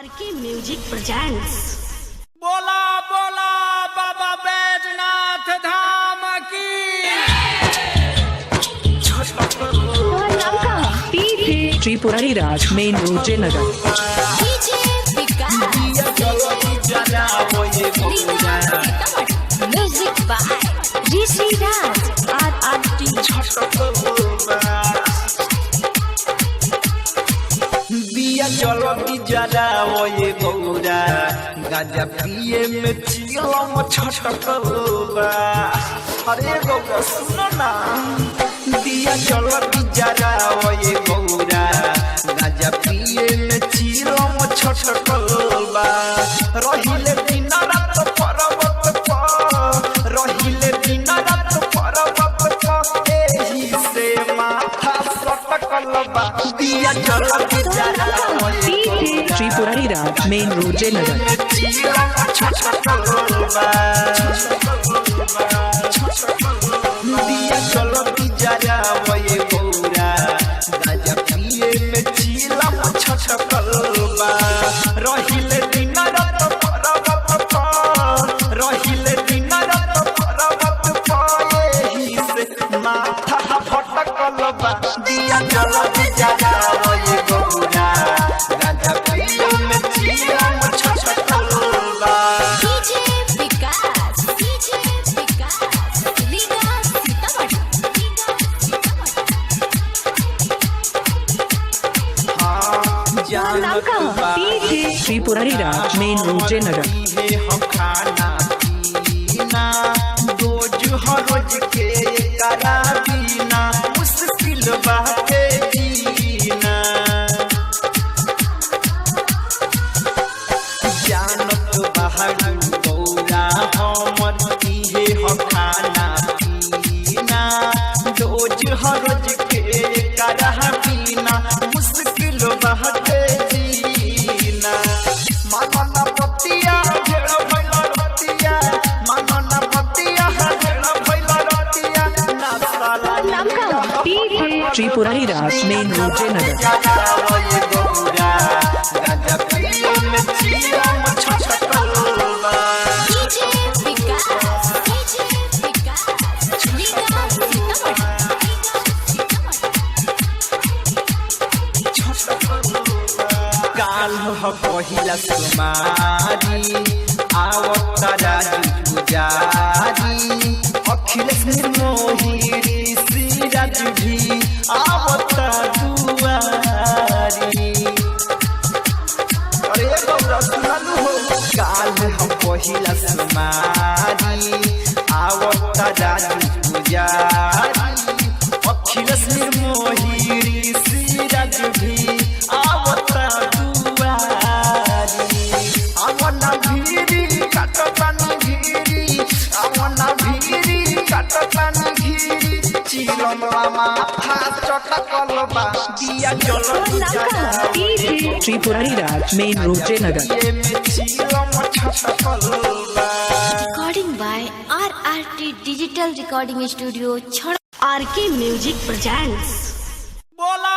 RK music presents. बोला बोला बाबा बैजनाथ धाम की। Tripurari Raj main road Jaynagar. Music by Rishi Raj RRT. दिया चलो की जरा वो ये गौरा गाजा पिए में चिलम छटकलबा। अरे गौरा सुनो ना, दिया चलो की जरा वो ये गौरा गाजा पिए में चिलम छटकलबा। रहिले दिन रात पर्वत पर, रहिले दिन रात पर्वत पर, एही से माथा सटकलबा। दिया चलो की जरा वो ये त्रिपुरारी राज मेन रोड जयनगर। दिया चलो की जरा वो ये गौरा गाजा पिए में चिलम छटकलबा। रहिले दिन रात पर्वत पर, रहिले दिन रात पर्वत पर, एही से माथा फटकलबा। दिया चलो की जरा वो ये गौरा गाजा पिए में चिलम छटकलबा। डीजे विकास लीगा सीतामढ़ी। Tripurari Raj main road Jaynagar. हम खाना पीना रोज हर रोज के करा बिना मुश्किल बाटे जीना। जानत बाहर गौरा हमर इहे हम खाना पीना रोज हर रोज के करा बिना मुश्किल बाटे जीना। मनना पतिया घेर भइल रतिया, मनना पतिया घेर भइल रतिया, ना साला त्रिपुरारी राज मेन रोड जयनगर। गाजा पिए में चिलम छटकलबा। डीजे विकास लीगा सीतामढ़ी। काल ह पहिला सुमारी आवत राजू पुजारी, अखिलेश मोही ऋषि राज भी आवत दुआरी। अरे गौरा सुनलु हो, काल ह पहिला सुमारी आवत राजू पुजारी, अखिलेश मोही ऋषि राज भी आवत दुआरी। आवना भीरी काटतानी घीरी, आवना भीरी काटतानी घीरी, चिलम माथा चटकलबा। दिया चलो त्रिपुरारी राज मेन रोड जयनगर। चिलम छटकलबा। Recording by RRT digital recording studio. RK music presents. बोला